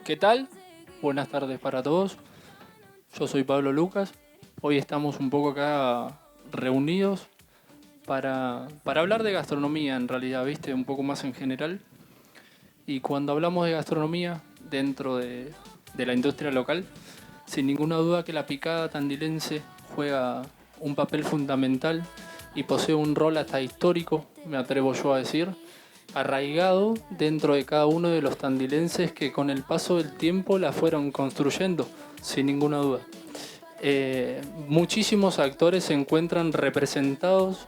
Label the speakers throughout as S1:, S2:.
S1: ¿Qué tal? Buenas tardes para todos. Yo soy Pablo Lucas. Hoy estamos un poco acá reunidos para hablar de gastronomía en realidad, ¿viste? Un poco más en general. Y cuando hablamos de gastronomía dentro de la industria local, sin ninguna duda que la picada tandilense juega un papel fundamental y posee un rol hasta histórico, me atrevo yo a decir, arraigado dentro de cada uno de los tandilenses que con el paso del tiempo la fueron construyendo, sin ninguna duda. Muchísimos actores se encuentran representados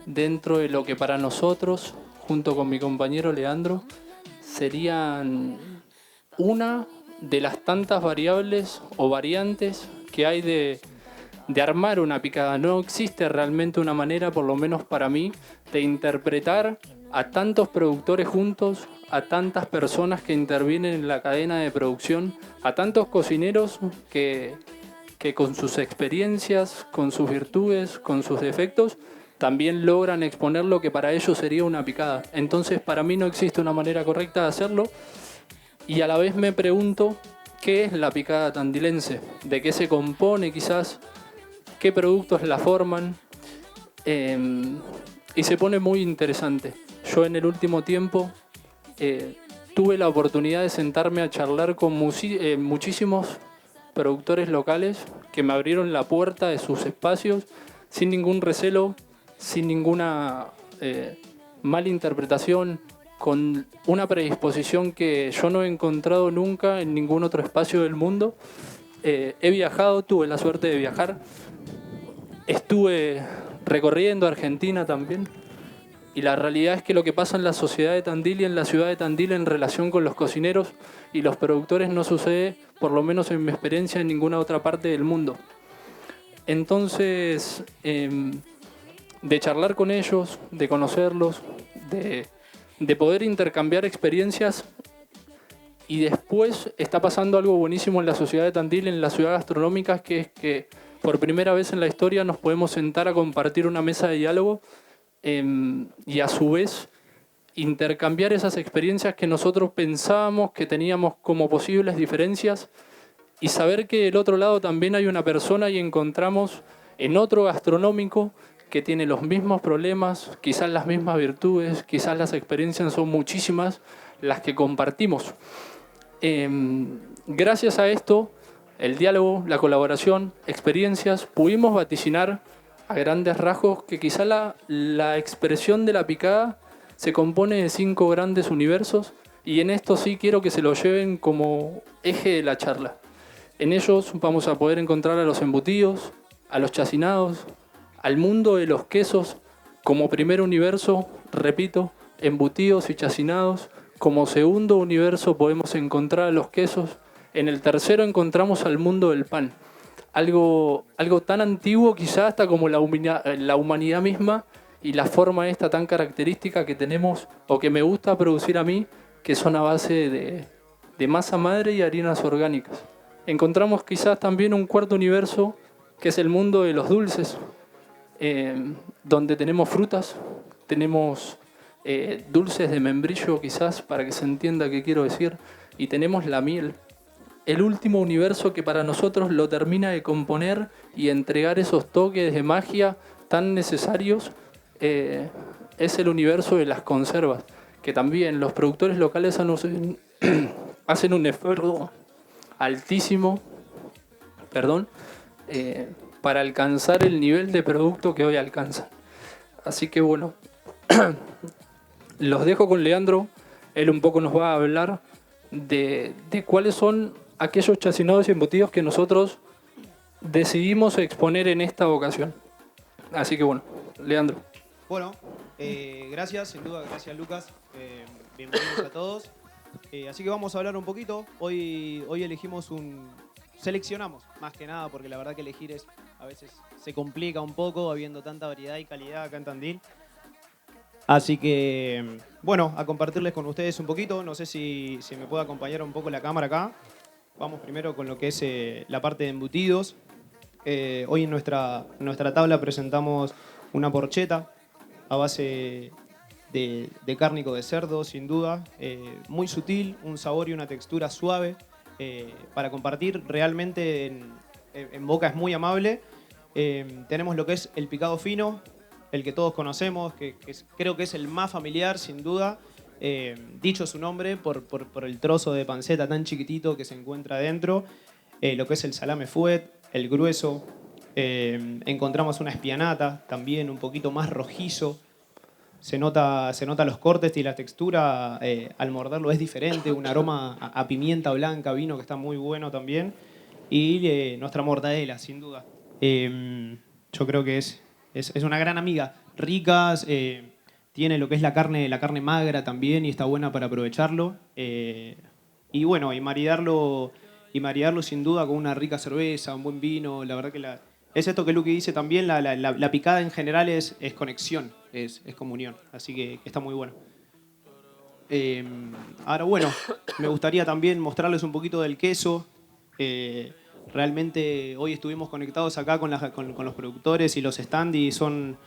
S1: dentro de lo que para nosotros, junto con mi compañero Leandro, serían una de las tantas variables o variantes que hay de armar una picada. No existe realmente una manera, por lo menos para mí, de interpretar a tantos productores juntos, a tantas personas que intervienen en la cadena de producción, a tantos cocineros que con sus experiencias, con sus virtudes, con sus defectos, también logran exponer lo que para ellos sería una picada. Entonces, para mí no existe una manera correcta de hacerlo y a la vez me pregunto qué es la picada tandilense, de qué se compone quizás, qué productos la forman, eh, y se pone muy interesante. Yo en el último tiempo eh, tuve la oportunidad de sentarme a charlar con muchísimos productores locales que me abrieron la puerta de sus espacios sin ningún recelo, sin ninguna mala interpretación, con una predisposición que yo no he encontrado nunca en ningún otro espacio del mundo. He viajado, tuve la suerte de viajar, estuve recorriendo Argentina también. Y la realidad es que lo que pasa en la sociedad de Tandil y en la ciudad de Tandil en relación con los cocineros y los productores no sucede, por lo menos en mi experiencia, en ninguna otra parte del mundo. Entonces, de charlar con ellos, de conocerlos, de poder intercambiar experiencias y después está pasando algo buenísimo en la sociedad de Tandil, en la ciudad gastronómica, que es que por primera vez en la historia nos podemos sentar a compartir una mesa de diálogo y a su vez intercambiar esas experiencias que nosotros pensábamos que teníamos como posibles diferencias y saber que del otro lado también hay una persona y encontramos en otro gastronómico que tiene los mismos problemas, quizás las mismas virtudes, quizás las experiencias son muchísimas las que compartimos. Gracias a esto, el diálogo, la colaboración, experiencias, pudimos vaticinar a grandes rasgos que quizá la expresión de la picada se compone de 5 grandes universos y en esto sí quiero que se lo lleven como eje de la charla. En ellos vamos a poder encontrar a los embutidos, a los chacinados, al mundo de los quesos como primer universo, repito, embutidos y chacinados. Como segundo universo podemos encontrar a los quesos. En el tercero encontramos al mundo del pan. Algo tan antiguo quizás hasta como la humanidad misma y la forma esta tan característica que tenemos o que me gusta producir a mí, que son a base de masa madre y harinas orgánicas. Encontramos quizás también un cuarto universo que es el mundo de los dulces, donde tenemos frutas, tenemos dulces de membrillo quizás, para que se entienda qué quiero decir, y tenemos la miel. El último universo que para nosotros lo termina de componer y entregar esos toques de magia tan necesarios es el universo de las conservas, que también los productores locales hacen un esfuerzo altísimo, perdón, para alcanzar el nivel de producto que hoy alcanzan. Así que bueno, los dejo con Leandro. Él un poco nos va a hablar de cuáles son aquellos chacinados y embutidos que nosotros decidimos exponer en esta ocasión. Así que bueno, Leandro.
S2: Bueno, gracias, sin duda, gracias Lucas. Bienvenidos a todos. Así que vamos a hablar un poquito. Hoy elegimos seleccionamos, más que nada, porque la verdad que elegir a veces se complica un poco, habiendo tanta variedad y calidad acá en Tandil. Así que, bueno, a compartirles con ustedes un poquito. No sé si me puede acompañar un poco la cámara acá. Vamos primero con lo que es la parte de embutidos. Hoy en nuestra tabla presentamos una porcheta a base de cárnico de cerdo, sin duda. Muy sutil, un sabor y una textura suave. para compartir. Realmente en Boca es muy amable. Tenemos lo que es el picado fino, el que todos conocemos, creo que es el más familiar, sin duda. Dicho su nombre, por el trozo de panceta tan chiquitito que se encuentra adentro. Lo que es el salame fouet, el grueso. Encontramos una espianata, también un poquito más rojizo. Se nota los cortes y la textura, al morderlo es diferente, un aroma a pimienta blanca, vino que está muy bueno también. Y nuestra mortadela, sin duda. Yo creo que es una gran amiga. Ricas, tiene lo que es la carne magra también y está buena para aprovecharlo. Y bueno, y maridarlo sin duda con una rica cerveza, un buen vino. La verdad que es esto que Luqui dice también, la picada en general es conexión, es comunión. Así que está muy bueno. Ahora bueno, me gustaría también mostrarles un poquito del queso. Realmente hoy estuvimos conectados acá con los productores y los stands y son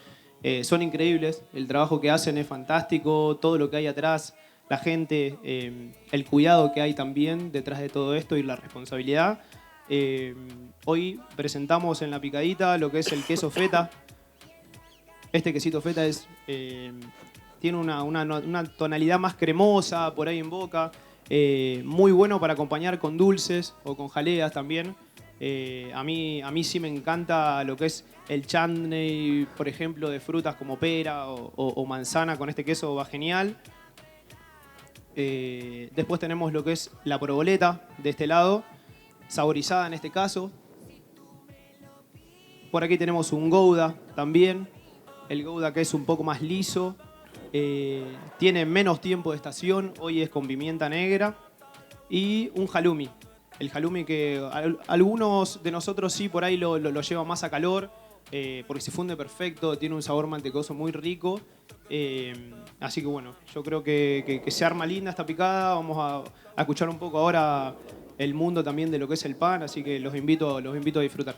S2: increíbles. El trabajo que hacen es fantástico, todo lo que hay atrás, la gente, el cuidado que hay también detrás de todo esto y la responsabilidad. Hoy presentamos en la picadita lo que es el queso feta. Este quesito feta tiene una tonalidad más cremosa por ahí en boca. Muy bueno para acompañar con dulces o con jaleas también. A mí sí me encanta lo que es el chutney, por ejemplo, de frutas como pera o manzana. Con este queso va genial. Después tenemos lo que es la proboleta de este lado, saborizada en este caso. Por aquí tenemos un gouda también. El gouda que es un poco más liso. Tiene menos tiempo de estación, hoy es con pimienta negra. Y un halloumi. El halloumi que algunos de nosotros sí por ahí lo llevan más a calor, porque se funde perfecto, tiene un sabor mantecoso muy rico. Así que bueno, yo creo que se arma linda esta picada. Vamos a escuchar un poco ahora el mundo también de lo que es el pan, así que los invito a disfrutar.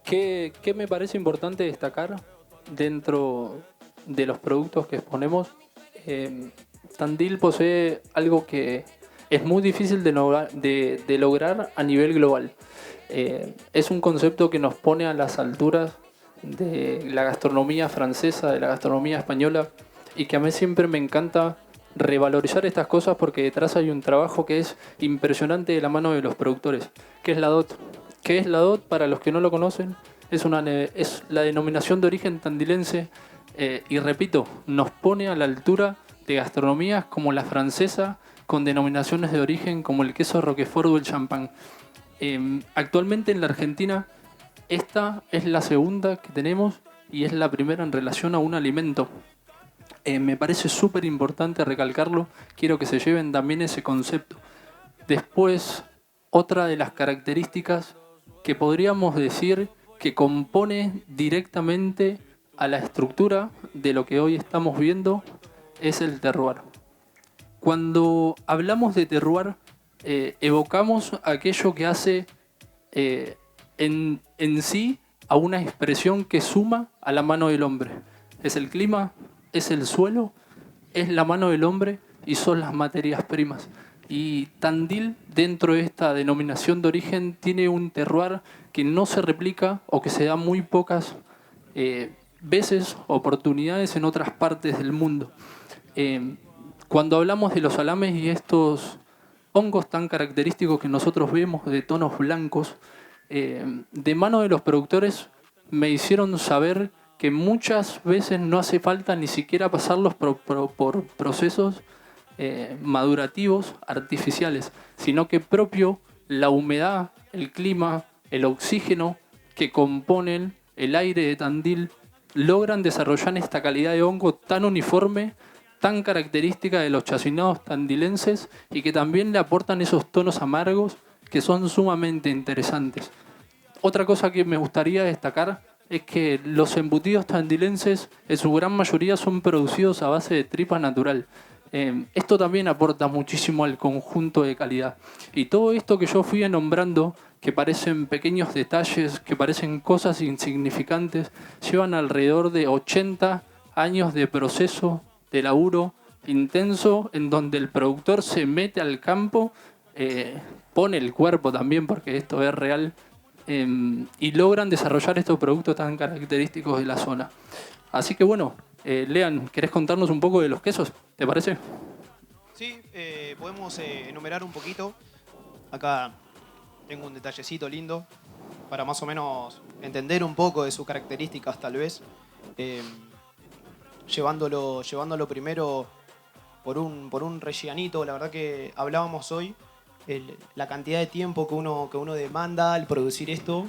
S1: ¿Qué me parece importante destacar dentro de los productos que exponemos? Tandil posee algo que es muy difícil de lograr a nivel global. Es un concepto que nos pone a las alturas de la gastronomía francesa, de la gastronomía española, y que a mí siempre me encanta revalorizar estas cosas porque detrás hay un trabajo que es impresionante de la mano de los productores. ¿Qué es la DOT? ¿Qué es la DOT? Para los que no lo conocen, es la denominación de origen tandilense, y repito, nos pone a la altura de gastronomías como la francesa, con denominaciones de origen como el queso Roquefort o el champán. Actualmente en la Argentina, esta es la segunda que tenemos y es la primera en relación a un alimento. Me parece súper importante recalcarlo, quiero que se lleven también ese concepto. Después, otra de las características que podríamos decir que compone directamente a la estructura de lo que hoy estamos viendo es el terroir. Cuando hablamos de terroir, evocamos aquello que hace en sí a una expresión que suma a la mano del hombre. Es el clima, es el suelo, es la mano del hombre y son las materias primas. Y Tandil, dentro de esta denominación de origen, tiene un terroir que no se replica o que se da muy pocas veces, oportunidades en otras partes del mundo. Cuando hablamos de los salames y estos hongos tan característicos que nosotros vemos de tonos blancos, de mano de los productores me hicieron saber que muchas veces no hace falta ni siquiera pasarlos por procesos madurativos artificiales, sino que propio la humedad, el clima, el oxígeno que componen el aire de Tandil logran desarrollar esta calidad de hongo tan uniforme, tan característica de los chacinados tandilenses y que también le aportan esos tonos amargos que son sumamente interesantes. Otra cosa que me gustaría destacar es que los embutidos tandilenses en su gran mayoría son producidos a base de tripa natural. Esto también aporta muchísimo al conjunto de calidad. Y todo esto que yo fui nombrando, que parecen pequeños detalles, que parecen cosas insignificantes, llevan alrededor de 80 años de proceso, de laburo intenso, en donde el productor se mete al campo pone el cuerpo también, porque esto es real, y logran desarrollar estos productos tan característicos de la zona. Así que bueno, Lean, ¿querés contarnos un poco de los quesos? ¿Te parece?
S2: Sí, podemos enumerar un poquito. Acá tengo un detallecito lindo para más o menos entender un poco de sus características tal vez. Eh, llevándolo primero por un rellenito. La verdad que hablábamos hoy la cantidad de tiempo que uno demanda al producir esto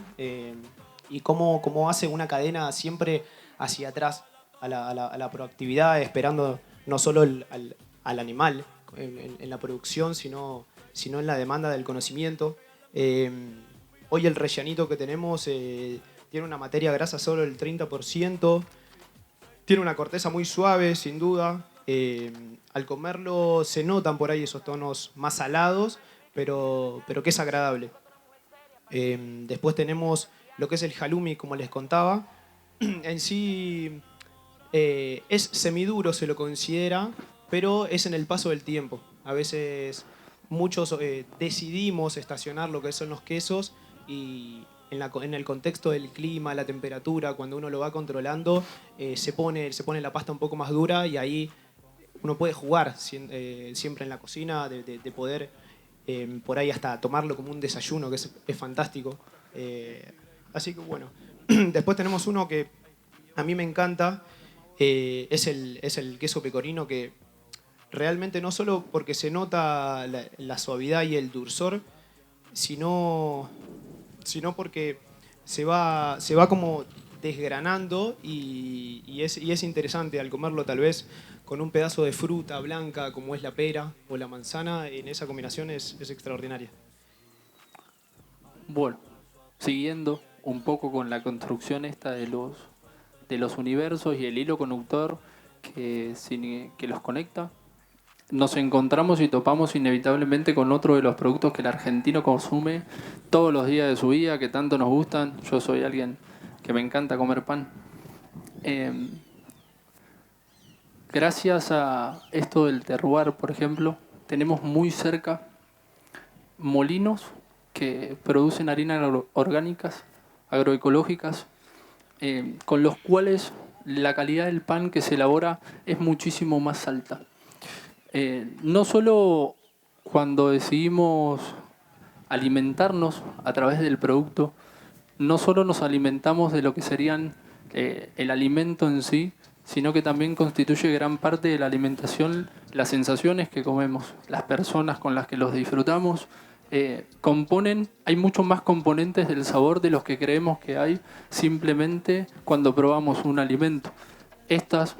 S2: y cómo hace una cadena siempre hacia atrás a la proactividad, esperando no solo al animal en la producción, sino en la demanda del conocimiento. Hoy el rellenito que tenemos tiene una materia grasa solo del 30%, tiene una corteza muy suave, sin duda. Al comerlo se notan por ahí esos tonos más salados, pero que es agradable. Después tenemos lo que es el halloumi, como les contaba. En sí es semiduro, se lo considera, pero es en el paso del tiempo. A veces muchos decidimos estacionar lo que son los quesos y en el contexto del clima, la temperatura, cuando uno lo va controlando, se pone la pasta un poco más dura y ahí uno puede jugar siempre en la cocina, de poder por ahí hasta tomarlo como un desayuno, que es fantástico. Así que bueno, después tenemos uno que a mí me encanta, es el queso pecorino, que realmente no solo porque se nota la suavidad y el dulzor, sino porque se va como desgranando y es interesante al comerlo tal vez con un pedazo de fruta blanca como es la pera o la manzana. En esa combinación es extraordinaria.
S1: Bueno, siguiendo un poco con la construcción esta de los universos y el hilo conductor que los conecta, nos encontramos y topamos inevitablemente con otro de los productos que el argentino consume todos los días de su vida, que tanto nos gustan. Yo soy alguien que me encanta comer pan. Gracias a esto del terroir, por ejemplo, tenemos muy cerca molinos que producen harinas orgánicas, agroecológicas, con los cuales la calidad del pan que se elabora es muchísimo más alta. No solo cuando decidimos alimentarnos a través del producto, no solo nos alimentamos de lo que serían el alimento en sí, sino que también constituye gran parte de la alimentación las sensaciones que comemos, las personas con las que los disfrutamos. Hay muchos más componentes del sabor de los que creemos que hay simplemente cuando probamos un alimento. Estas,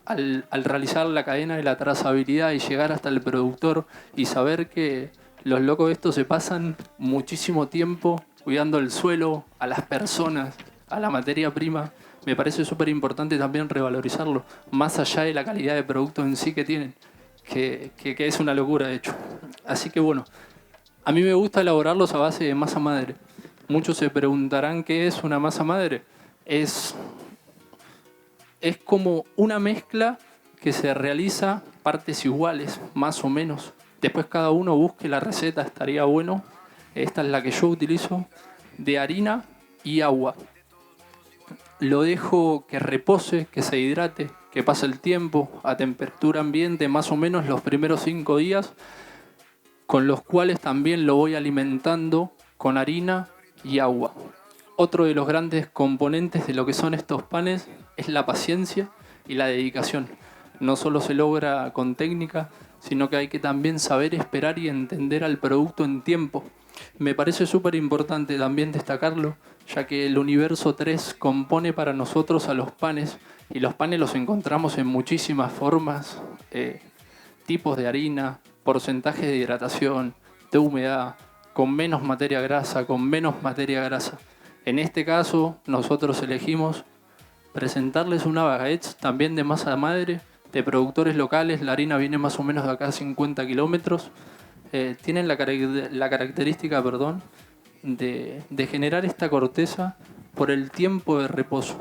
S1: al realizar la cadena de la trazabilidad y llegar hasta el productor y saber que los locos de estos se pasan muchísimo tiempo cuidando el suelo, a las personas, a la materia prima, me parece súper importante también revalorizarlo, más allá de la calidad de producto en sí que tienen, que es una locura de hecho. Así que bueno, a mí me gusta elaborarlos a base de masa madre. Muchos se preguntarán qué es una masa madre. Es como una mezcla que se realiza partes iguales, más o menos. Después cada uno busque la receta, estaría bueno. Esta es la que yo utilizo, de harina y agua. Lo dejo que repose, que se hidrate, que pase el tiempo a temperatura ambiente, más o menos los primeros 5 días, con los cuales también lo voy alimentando con harina y agua. Otro de los grandes componentes de lo que son estos panes es la paciencia y la dedicación. No solo se logra con técnica, sino que hay que también saber esperar y entender al producto en tiempo. Me parece súper importante también destacarlo, ya que el universo 3 compone para nosotros a los panes, y los panes los encontramos en muchísimas formas, tipos de harina, porcentaje de hidratación, de humedad, con menos materia grasa, con menos materia grasa. En este caso, nosotros elegimos presentarles una baguette también de masa madre, de productores locales. La harina viene más o menos de acá a 50 kilómetros. Tienen la característica de generar esta corteza por el tiempo de reposo.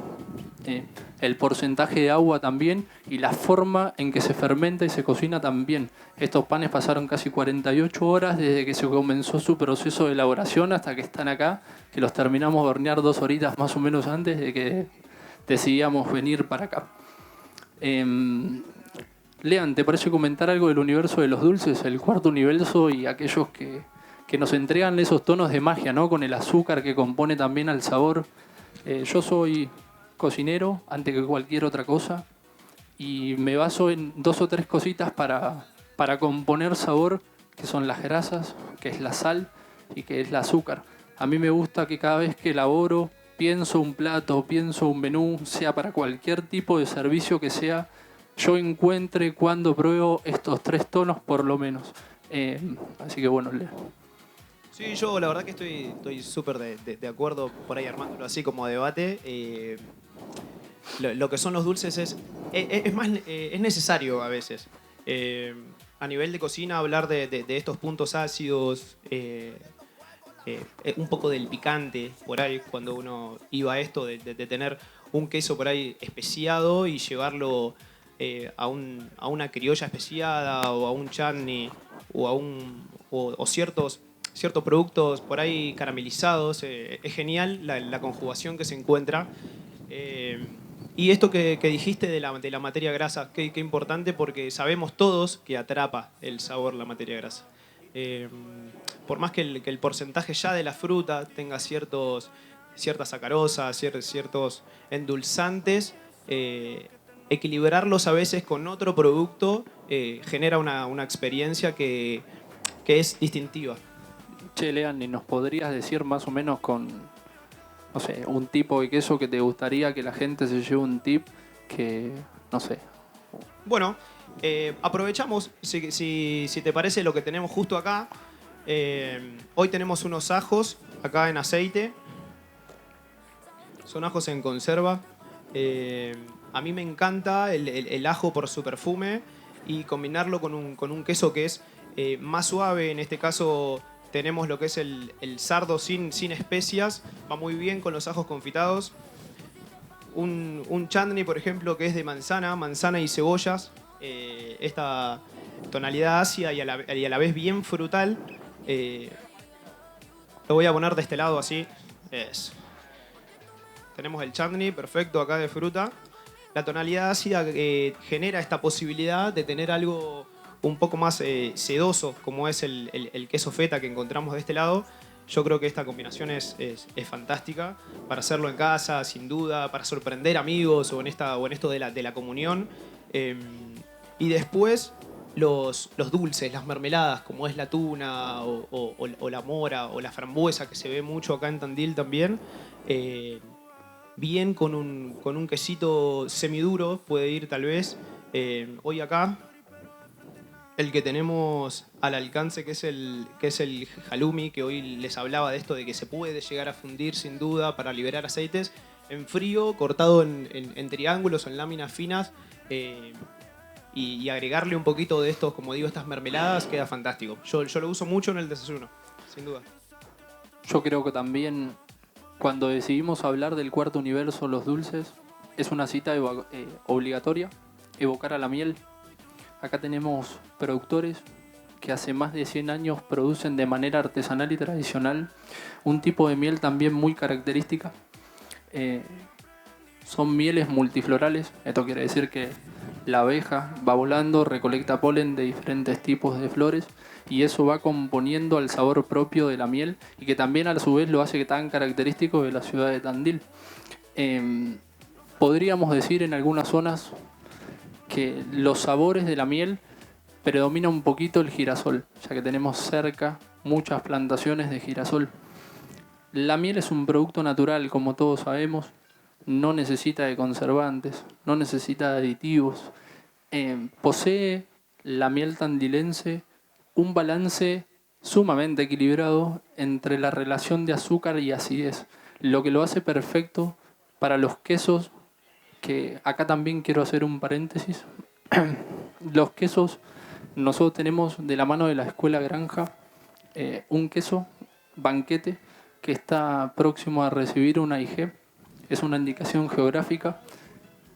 S1: el porcentaje de agua también y la forma en que se fermenta y se cocina también. Estos panes pasaron casi 48 horas desde que se comenzó su proceso de elaboración hasta que están acá, que los terminamos de hornear 2 horitas más o menos antes de que decidíamos venir para acá. Lean, ¿te parece comentar algo del universo de los dulces, el cuarto universo y aquellos que nos entregan esos tonos de magia, ¿no? Con el azúcar que compone también al sabor? Yo soy cocinero antes que cualquier otra cosa y me baso en 2 o 3 cositas para componer sabor, que son las grasas, que es la sal y que es el azúcar. A mí me gusta que cada vez que elaboro, pienso un plato, pienso un menú, sea para cualquier tipo de servicio que sea, yo encuentre cuando pruebo estos 3 tonos por lo menos. Así que bueno,
S2: Sí, yo la verdad que estoy súper de acuerdo por ahí armándolo así como debate. Lo que son los dulces es necesario a veces. A nivel de cocina hablar de estos puntos ácidos, un poco del picante por ahí cuando uno iba a esto de tener un queso por ahí especiado y llevarlo a una criolla especiada o a un chutney o ciertos productos por ahí caramelizados. Es genial la conjugación que se encuentra. Y esto que dijiste de la materia grasa, qué importante, porque sabemos todos que atrapa el sabor la materia grasa. Por más que el porcentaje ya de la fruta tenga ciertas sacarosas, ciertos endulzantes, equilibrarlos a veces con otro producto genera una experiencia que es distintiva.
S1: Che, Lean, ¿y nos podrías decir más o menos con, no sé, un tipo de queso que te gustaría que la gente se lleve un tip que, no sé?
S2: Bueno, aprovechamos, si te parece, lo que tenemos justo acá. Hoy tenemos unos ajos acá en aceite. Son ajos en conserva. A mí me encanta el ajo por su perfume y combinarlo con un queso que es más suave. En este caso tenemos lo que es el sardo sin especias. Va muy bien con los ajos confitados. Un chutney, por ejemplo, que es de manzana y cebollas. Esta tonalidad ácida y a la vez bien frutal. Lo voy a poner de este lado así. Tenemos el chutney perfecto acá de fruta. La tonalidad ácida genera esta posibilidad de tener algo un poco más sedoso, como es el queso feta que encontramos de este lado. Yo creo que esta combinación es fantástica para hacerlo en casa, sin duda, para sorprender amigos o en esto de la comunión. Y después los dulces, las mermeladas, como es la tuna o la mora o la frambuesa, que se ve mucho acá en Tandil también. Bien con un quesito semiduro puede ir tal vez. Hoy acá el que tenemos al alcance, que es el halloumi, que hoy les hablaba de esto de que se puede llegar a fundir sin duda para liberar aceites en frío, cortado en triángulos o en láminas finas, y agregarle un poquito de estos, como digo, estas mermeladas, queda fantástico. Yo lo uso mucho en el desayuno, sin duda.
S1: Yo creo que también cuando decidimos hablar del cuarto universo, los dulces, es una cita obligatoria, evocar a la miel. Acá tenemos productores que hace más de 100 años producen de manera artesanal y tradicional un tipo de miel también muy característica. Son mieles multiflorales. Esto quiere decir que la abeja va volando, recolecta polen de diferentes tipos de flores y eso va componiendo al sabor propio de la miel y que también a su vez lo hace tan característico de la ciudad de Tandil. Podríamos decir en algunas zonas que los sabores de la miel predomina un poquito el girasol, ya que tenemos cerca muchas plantaciones de girasol. La miel es un producto natural, como todos sabemos, no necesita de conservantes, no necesita de aditivos. Posee la miel tandilense un balance sumamente equilibrado entre la relación de azúcar y acidez, lo que lo hace perfecto para los quesos, que acá también quiero hacer un paréntesis. Los quesos, nosotros tenemos de la mano de la Escuela Granja un queso banquete que está próximo a recibir una IG. Es una indicación geográfica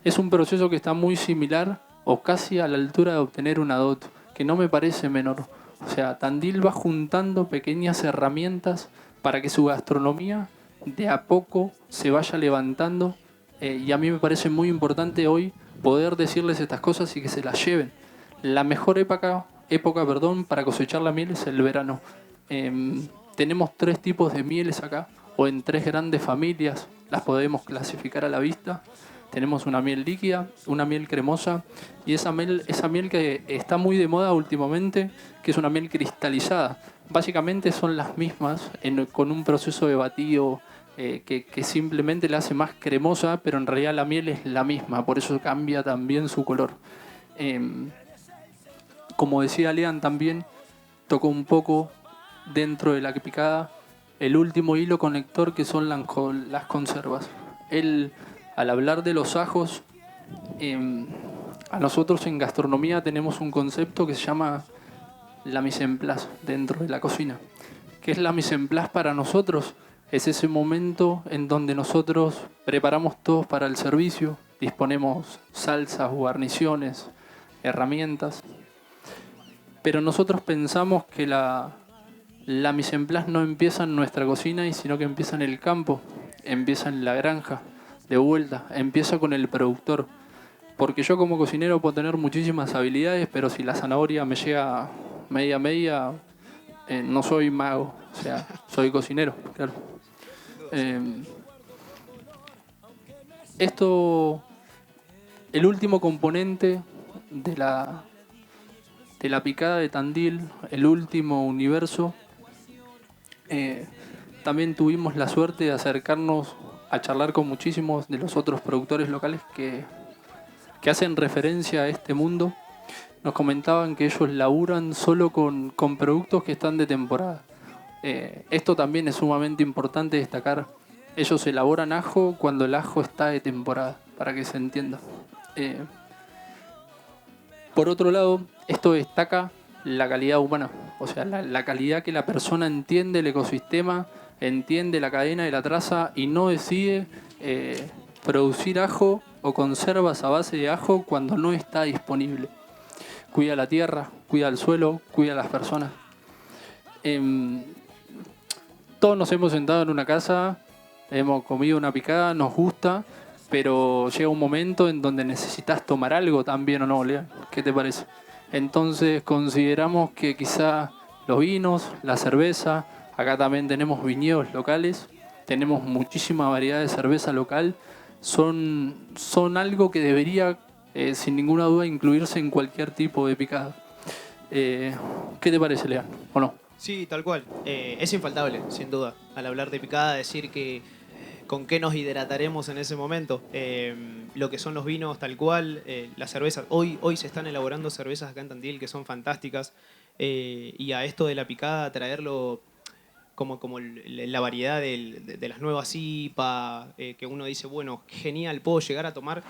S1: Es un proceso que está muy similar o casi a la altura de obtener una DOT, que no me parece menor. O sea, Tandil va juntando pequeñas herramientas para que su gastronomía de a poco se vaya levantando, y a mí me parece muy importante hoy poder decirles estas cosas y que se las lleven. La mejor época, para cosechar la miel es el verano. Tenemos 3 tipos de mieles acá, o en 3 grandes familias, las podemos clasificar a la vista. Tenemos una miel líquida, una miel cremosa y esa miel que está muy de moda últimamente, que es una miel cristalizada. Básicamente son las mismas con un proceso de batido que simplemente la hace más cremosa, pero en realidad la miel es la misma, por eso cambia también su color. Como decía Lean, también tocó un poco dentro de la picada el último hilo conector, que son las conservas. Él, al hablar de los ajos, a nosotros en gastronomía tenemos un concepto que se llama la mise en place dentro de la cocina. ¿Qué es la mise en place para nosotros? Es ese momento en donde nosotros preparamos todo para el servicio, disponemos salsas, guarniciones, herramientas, pero nosotros pensamos que la mise en place no empieza en nuestra cocina, sino que empieza en el campo, empieza en la granja, de vuelta, empieza con el productor. Porque yo como cocinero puedo tener muchísimas habilidades, pero si la zanahoria me llega media, no soy mago, o sea, soy cocinero, claro. El último componente de la picada de Tandil, el último universo, también tuvimos la suerte de acercarnos a charlar con muchísimos de los otros productores locales que hacen referencia a este mundo. Nos comentaban que ellos laburan solo con productos que están de temporada. Esto también es sumamente importante destacar. Ellos elaboran ajo cuando el ajo está de temporada, para que se entienda. Por otro lado, esto destaca la calidad humana, o sea, la calidad que la persona entiende el ecosistema, entiende la cadena de la traza y no decide producir ajo o conservas a base de ajo cuando no está disponible. Cuida la tierra, cuida el suelo, cuida a las personas. Todos nos hemos sentado en una casa, hemos comido una picada, nos gusta, pero llega un momento en donde necesitas tomar algo también, ¿o no, Lean? ¿Qué te parece? Entonces consideramos que quizá los vinos, la cerveza, acá también tenemos viñedos locales, tenemos muchísima variedad de cerveza local, son algo que debería, sin ninguna duda, incluirse en cualquier tipo de picada. ¿Qué te parece, Lean? ¿O no?
S2: Sí, tal cual. Es infaltable, sin duda, al hablar de picada, decir que con qué nos hidrataremos en ese momento. Lo que son los vinos, tal cual, las cervezas. Hoy se están elaborando cervezas acá en Tandil que son fantásticas. Y a esto de la picada, traerlo como la variedad de las nuevas IPA, que uno dice, bueno, genial, puedo llegar a tomar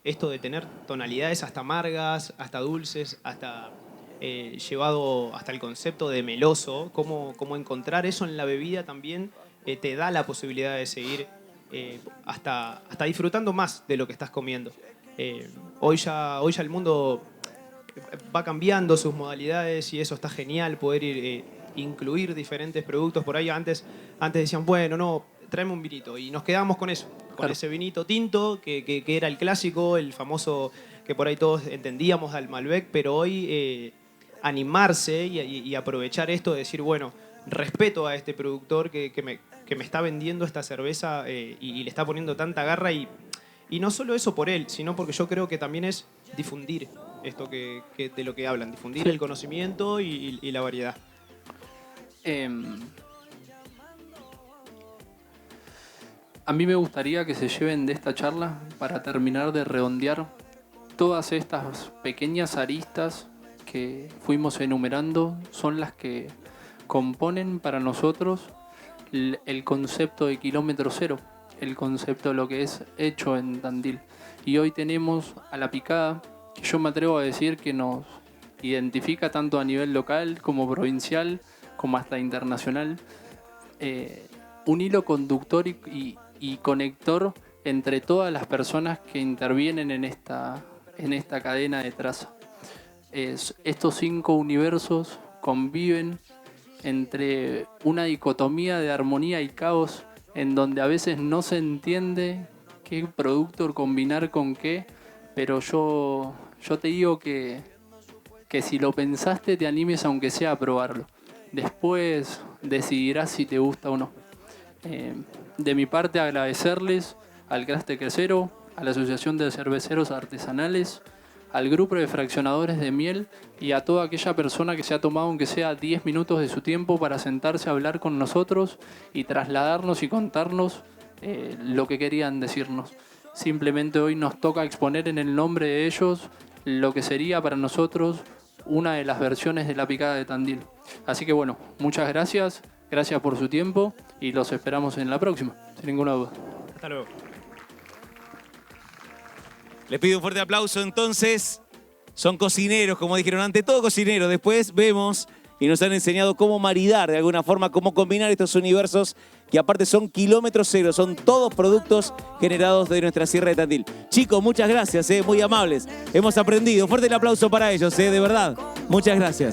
S2: esto de tener tonalidades hasta amargas, hasta dulces, hasta llevado hasta el concepto de meloso, cómo encontrar eso en la bebida también te da la posibilidad de seguir hasta disfrutando más de lo que estás comiendo. Hoy ya el mundo va cambiando sus modalidades y eso está genial, poder incluir diferentes productos. Por ahí antes decían, bueno, no, tráeme un vinito, y nos quedamos con eso, con
S1: Claro.
S2: ese vinito tinto que era el clásico, el famoso que por ahí todos entendíamos al Malbec, pero hoy animarse y aprovechar esto de decir, bueno, respeto a este productor que me está vendiendo esta cerveza y le está poniendo tanta garra, y no solo eso por él, sino porque yo creo que también es difundir esto que de lo que hablan, difundir
S1: Sí.
S2: el conocimiento y la variedad.
S1: A mí me gustaría que se lleven de esta charla, para terminar de redondear, todas estas pequeñas aristas que fuimos enumerando son las que componen para nosotros el concepto de kilómetro cero, el concepto de lo que es hecho en Tandil. Y hoy tenemos a la picada, que yo me atrevo a decir que nos identifica tanto a nivel local como provincial, como hasta internacional. Un hilo conductor y conector entre todas las personas que intervienen en esta cadena de traza. Estos 5 universos conviven entre una dicotomía de armonía y caos, en donde a veces no se entiende qué producto combinar con qué, pero yo te digo que si lo pensaste te animes aunque sea a probarlo. Después decidirás si te gusta o no. De mi parte, agradecerles al Craster Crecero, a la Asociación de Cerveceros Artesanales, al grupo de fraccionadores de miel y a toda aquella persona que se ha tomado aunque sea 10 minutos de su tiempo para sentarse a hablar con nosotros y trasladarnos y contarnos lo que querían decirnos. Simplemente hoy nos toca exponer en el nombre de ellos lo que sería para nosotros una de las versiones de la picada de Tandil. Así que bueno, muchas gracias, gracias por su tiempo y los esperamos en la próxima, sin ninguna duda.
S2: Hasta luego.
S3: Les pido un fuerte aplauso entonces. Son cocineros, como dijeron antes, todo cocineros. Después vemos y nos han enseñado cómo maridar de alguna forma, cómo combinar estos universos que aparte son kilómetros cero, son todos productos generados de nuestra Sierra de Tandil. Chicos, muchas gracias, muy amables. Hemos aprendido. Fuerte el aplauso para ellos, de verdad. Muchas gracias.